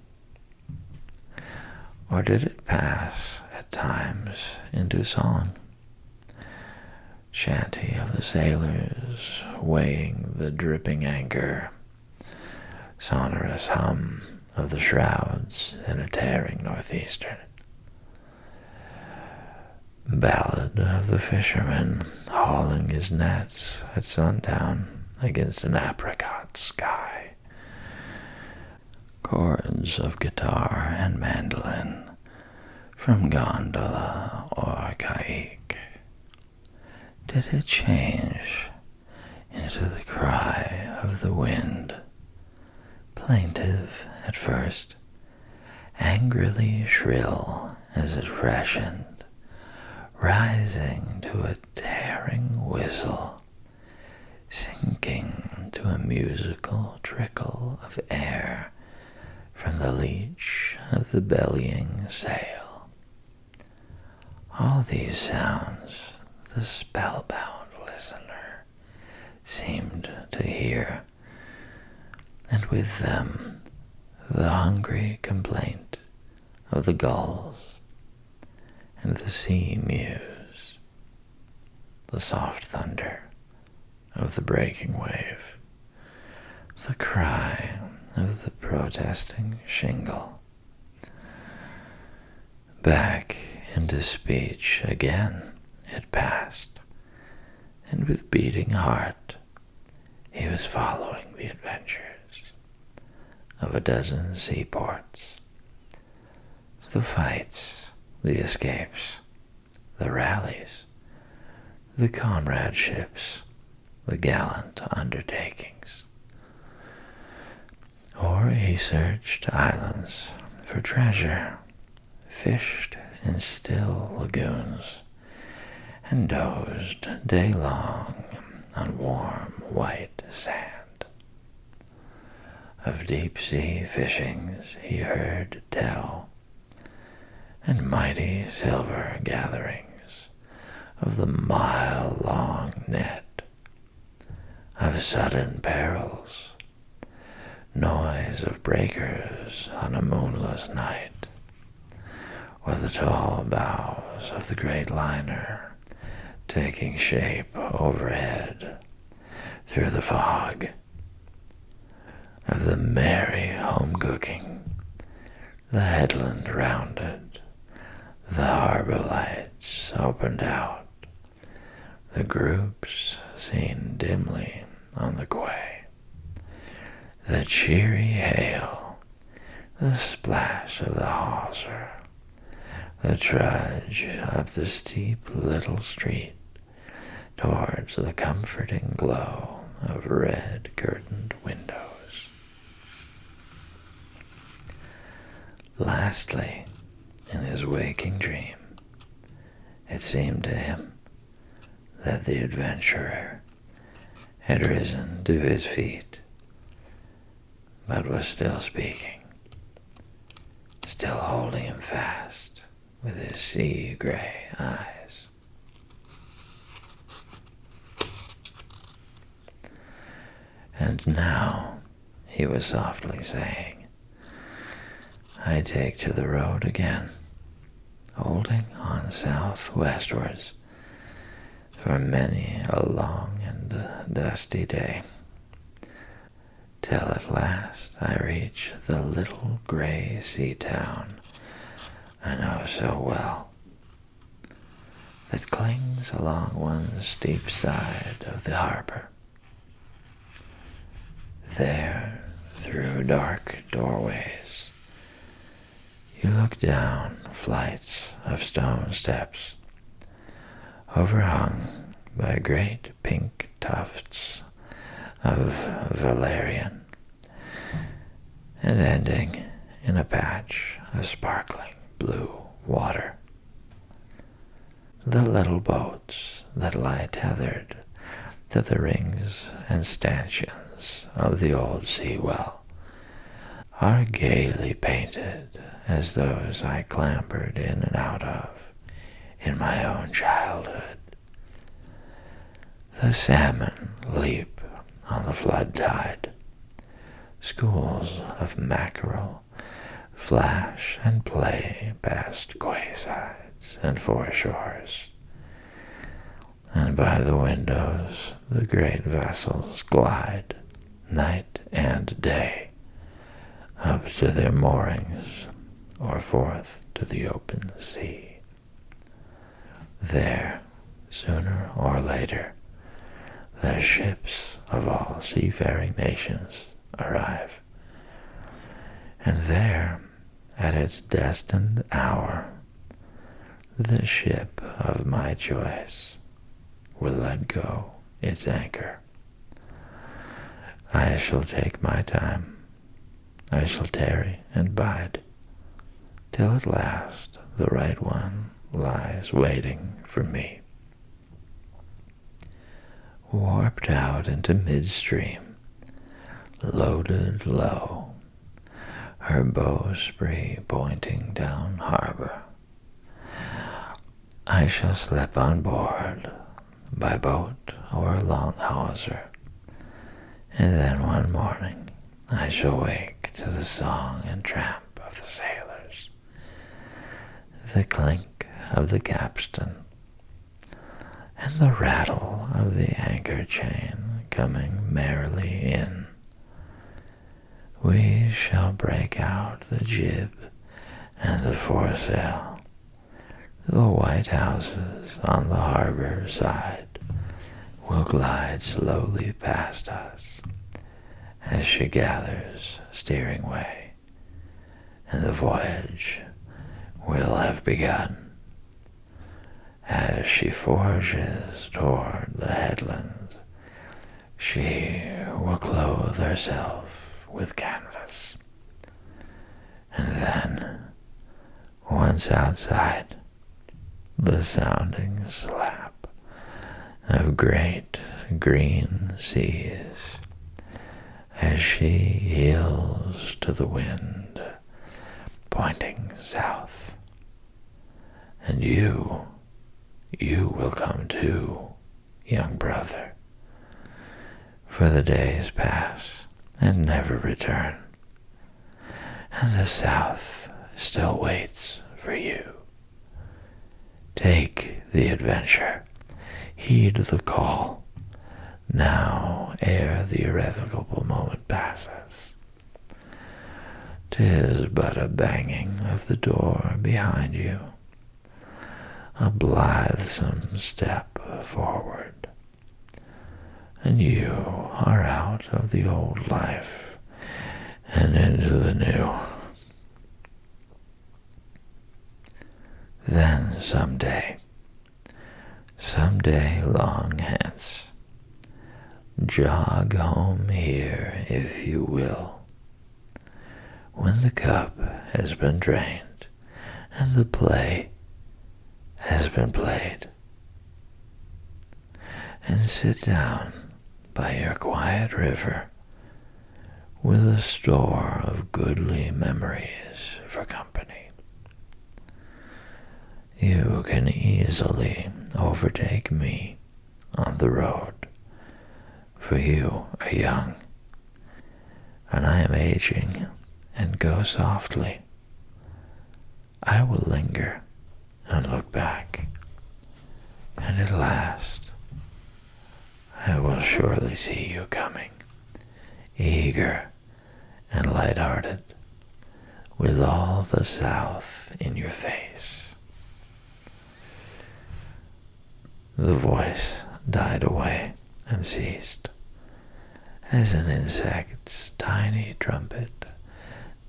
Or did it pass at times into song? Chanty of the sailors weighing the dripping anchor, sonorous hum of the shrouds in a tearing northeaster, ballad of the fisherman hauling his nets at sundown against an apricot sky, chords of guitar and mandolin from gondola or caique. Did it change into the cry of the wind, plaintive at first, angrily shrill as it freshened, rising to a tearing whistle, sinking to a musical trickle of air from the leech of the bellying sail? All these sounds the spellbound listener seemed to hear, and with them the hungry complaint of the gulls and the sea mews, the soft thunder of the breaking wave, the cry of the protesting shingle. Back into speech again it passed, and with beating heart he was following the adventures of a dozen seaports, the fights, the escapes, the rallies, the comradeships, the gallant undertakings. Or he searched islands for treasure, fished in still lagoons, and dozed day long on warm white sand. Of deep-sea fishings he heard tell, and mighty silver gatherings, of the mile-long net, of sudden perils, noise of breakers on a moonless night, or the tall bows of the great liner taking shape overhead through the fog, of the merry home-cooking, the headland rounded, the harbor lights opened out, the groups seen dimly on the quay, the cheery hail, the splash of the hawser, the trudge up the steep little street towards the comforting glow of red-curtained windows. Lastly, in his waking dream, it seemed to him that the adventurer had risen to his feet, but was still speaking, still holding him fast with his sea-gray eyes. And now, he was softly saying, I take to the road again, holding on southwestwards for many a long and dusty day, till at last I reach the little gray sea town I know so well, that clings along one steep side of the harbor. There, through dark doorways, you look down flights of stone steps, overhung by great pink tufts of valerian, and ending in a patch of sparkling blue water. The little boats that lie tethered to the rings and stanchions of the old sea well are gaily painted as those I clambered in and out of in my own childhood. The salmon leap on the flood tide. Schools of mackerel flash and play past quaysides and foreshores, and by the windows the great vessels glide night and day up to their moorings or forth to the open sea. There, sooner or later, the ships of all seafaring nations arrive, and there, at its destined hour, the ship of my choice will let go its anchor. I shall take my time. I shall tarry and bide, till at last the right one lies waiting for me. Warped out into midstream, loaded low, her bowsprit pointing down harbor, I shall slip on board by boat or long hawser, and then one morning I shall wake to the song and tramp of the sailors, the clink of the capstan, and the rattle of the anchor chain coming merrily in. We shall break out the jib and the foresail. The white houses on the harbor side will glide slowly past us as she gathers steering way, and the voyage will have begun. As she forges toward the headlands, she will clothe herself with canvas, and then, once outside, the sounding slap of great green seas as she heels to the wind, pointing south. And you will come too, young brother, for the days pass and never return, and the south still waits for you. Take the adventure, heed the call, now ere the irrevocable moment passes. 'Tis but a banging of the door behind you, a blithesome step forward, and you are out of the old life and into the new. Then someday long hence, jog home here if you will, when the cup has been drained and the play has been played, and sit down by your quiet river with a store of goodly memories for company. You can easily overtake me on the road, for you are young, and I am aging, and go softly. I will linger and look back, and at last I will surely see you coming, eager and light-hearted, with all the South in your face. The voice died away and ceased, as an insect's tiny trumpet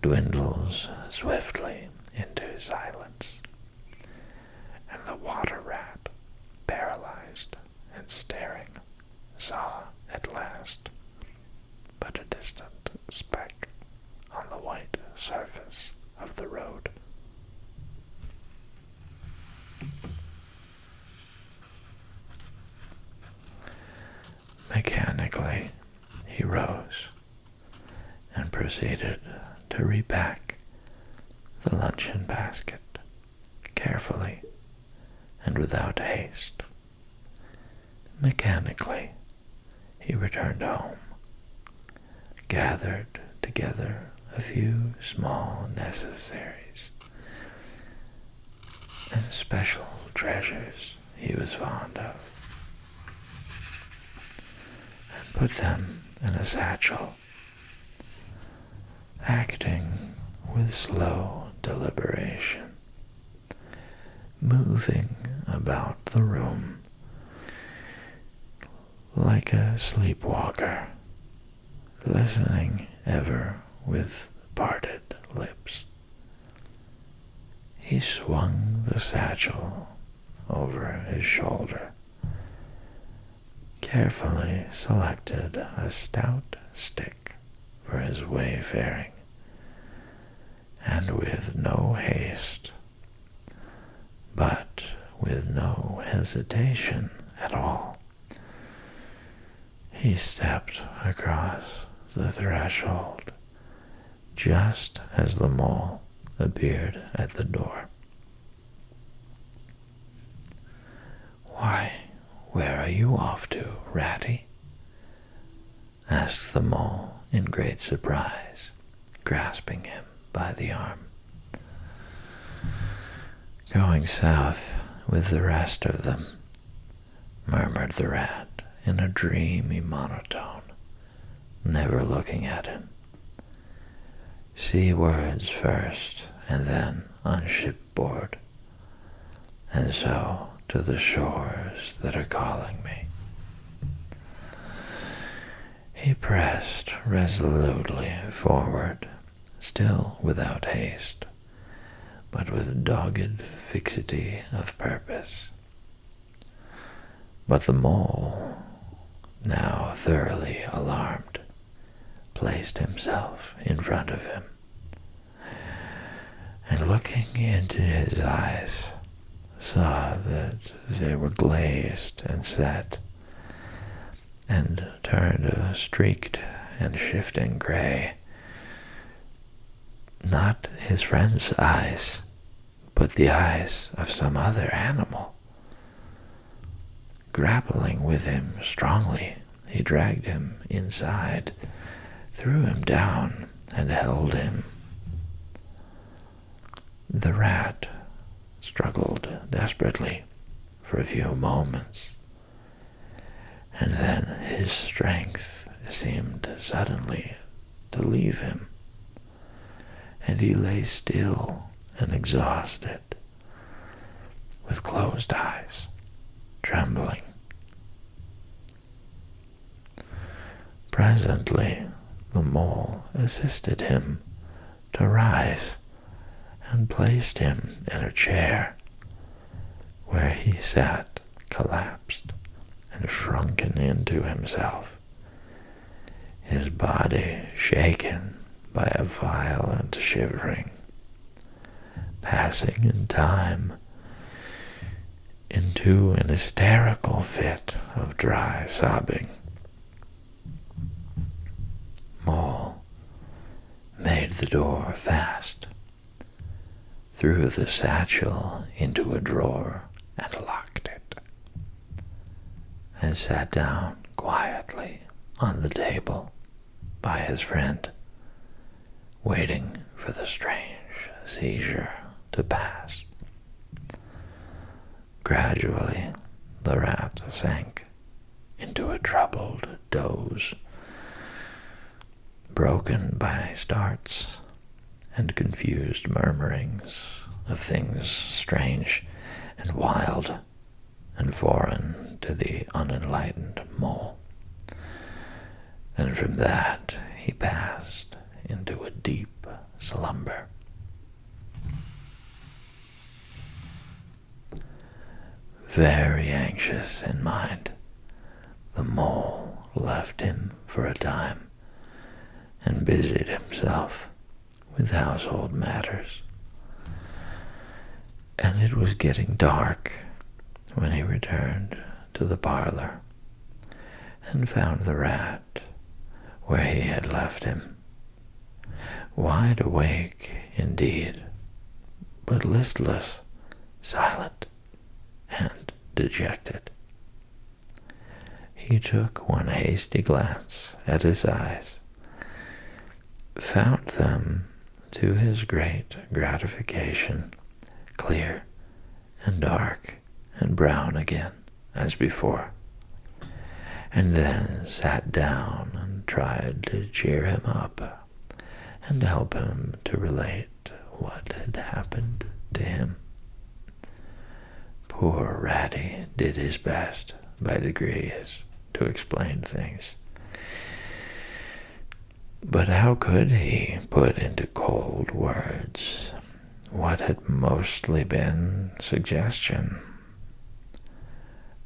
dwindles swiftly into silence, and the water rat, paralyzed and staring, saw at last but a distant speck on the white Mechanically, he rose and proceeded to repack the luncheon basket carefully and without haste. Mechanically, he returned home, gathered together a few small necessaries and special treasures he was fond of, and put them in a satchel, acting with slow deliberation, moving about the room like a sleepwalker, listening ever with parted lips. He swung the satchel over his shoulder, carefully selected a stout stick for his wayfaring, and with no haste, but with no hesitation at all, he stepped across the threshold just as the mole appeared at the door. "Why, where are you off to, Ratty?" asked the mole in great surprise, grasping him by the arm. "Going south with the rest of them," murmured the rat in a dreamy monotone, never looking at him. "Seawards first, and then on shipboard, and so to the shores that are calling me." He pressed resolutely forward, still without haste, but with dogged fixity of purpose. But the mole, now thoroughly alarmed, placed himself in front of him, and looking into his eyes, saw that they were glazed and set, and turned a streaked and shifting gray. Not his friend's eyes, but the eyes of some other animal. Grappling with him strongly, he dragged him inside, threw him down, and held him. The rat struggled desperately for a few moments, and then his strength seemed suddenly to leave him, and he lay still and exhausted, with closed eyes, trembling. Presently, the mole assisted him to rise and placed him in a chair, where he sat collapsed and shrunken into himself, his body shaken by a violent shivering, passing in time into an hysterical fit of dry sobbing. Mole made the door fast, threw the satchel into a drawer and locked it, and sat down quietly on the table by his friend, waiting for the strange seizure to pass. Gradually, the rat sank into a troubled doze, broken by starts and confused murmurings of things strange and wild and foreign to the unenlightened mole. And from that he passed into a deep slumber. Very anxious in mind, the mole left him for a time and busied himself with household matters. And it was getting dark when he returned to the parlor, and found the rat where he had left him, wide awake indeed, but listless, silent, and dejected. He took one hasty glance at his eyes, found them, to his great gratification, clear and dark and brown again as before, and then sat down and tried to cheer him up and help him to relate what had happened to him. Poor Ratty did his best by degrees to explain things, but how could he put into cold words what had mostly been suggestion?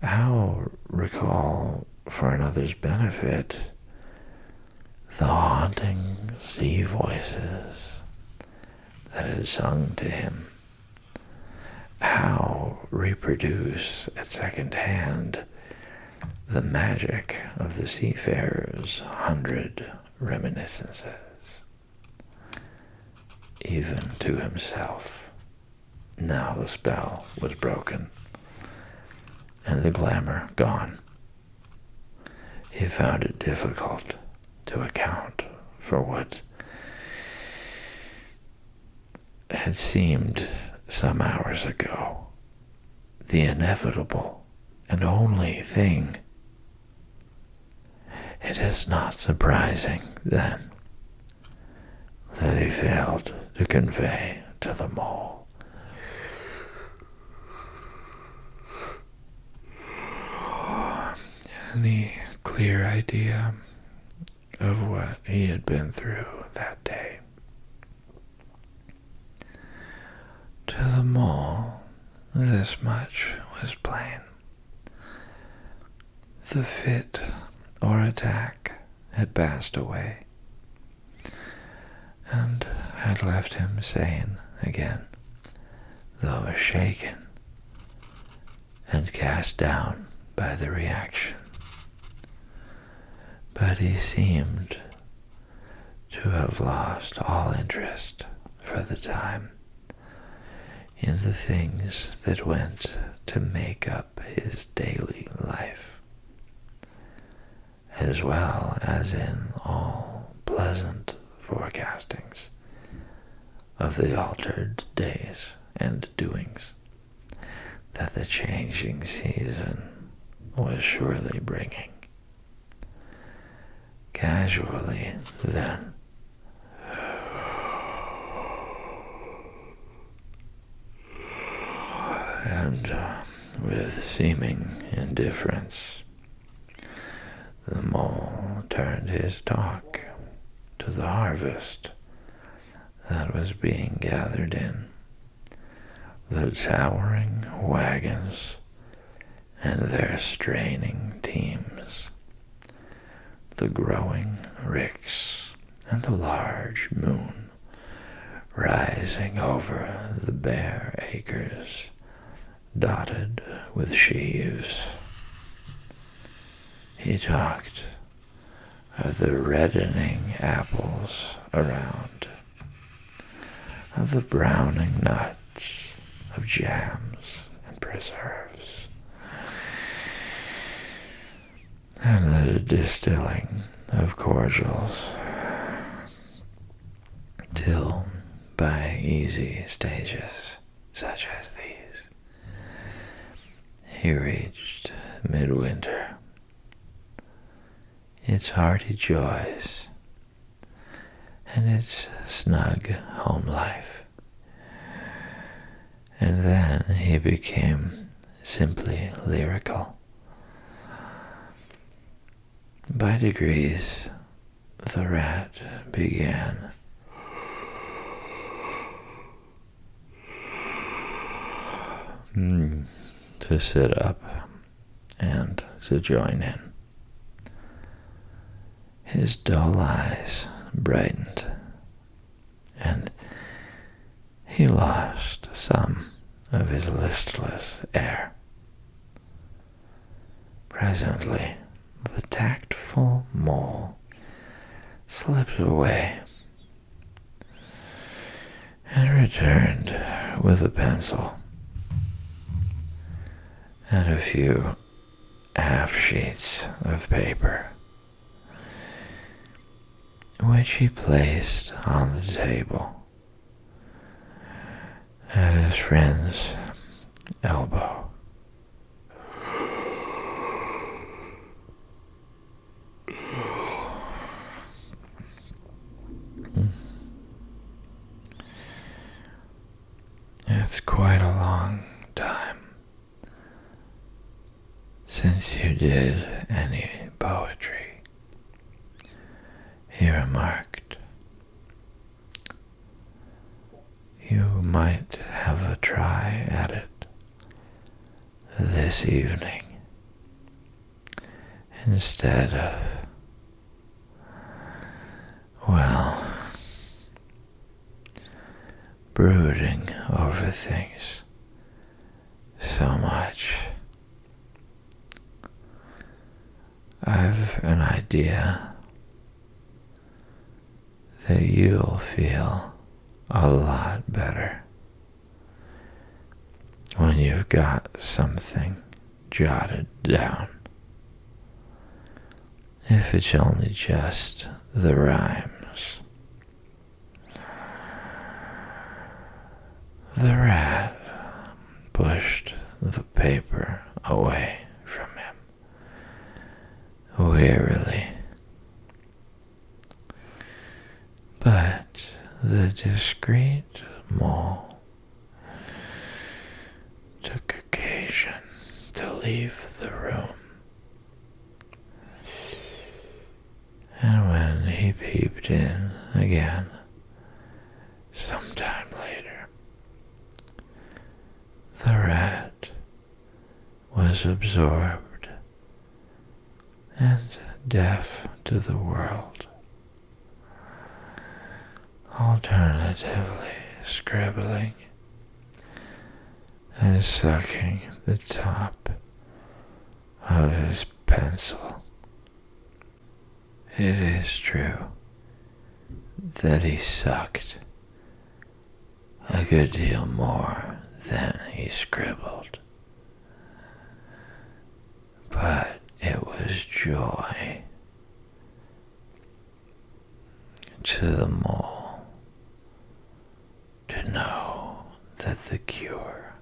How recall for another's benefit the haunting sea voices that had sung to him? How reproduce at second hand the magic of the seafarer's 100 reminiscences? Even to himself, now the spell was broken, and the glamour gone, he found it difficult to account for what had seemed some hours ago the inevitable and only thing. It is not surprising, then, that he failed to convey to the mole any clear idea of what he had been through that day. To the mole, this much was plain. The fit or attack had passed away, and had left him sane again, though shaken and cast down by the reaction. But he seemed to have lost all interest for the time in the things that went to make up his daily life, as well as in all pleasant forecastings of the altered days and doings that the changing season was surely bringing. Casually, then, and with seeming indifference, the mole turned his talk to the harvest that was being gathered in, the towering wagons and their straining teams, the growing ricks and the large moon rising over the bare acres dotted with sheaves. He talked of the reddening apples around, of the browning nuts, of jams and preserves, and the distilling of cordials, till by easy stages such as these he reached midwinter, its hearty joys and its snug home life, and then he became simply lyrical. By degrees, the rat began to sit up and to join in. His dull eyes brightened, and he lost some of his listless air. Presently, the tactful mole slipped away and returned with a pencil and a few half sheets of paper, which he placed on the table at his friend's elbow. It's quite a long time since you did any poetry, he remarked. You might have a try at it this evening instead of, well, brooding over things so much. I've an idea that you'll feel a lot better when you've got something jotted down. If it's only just the rhymes. The rat pushed the paper away from him wearily, but the discreet mole took occasion to leave the room, and when he peeped in again sometime later, the rat was absorbed and deaf to the world, alternatively scribbling and sucking the top of his pencil. It is true that he sucked a good deal more than he scribbled, but it was joy to the mole to know that the cure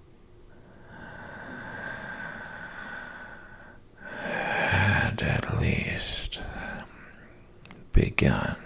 had at least begun.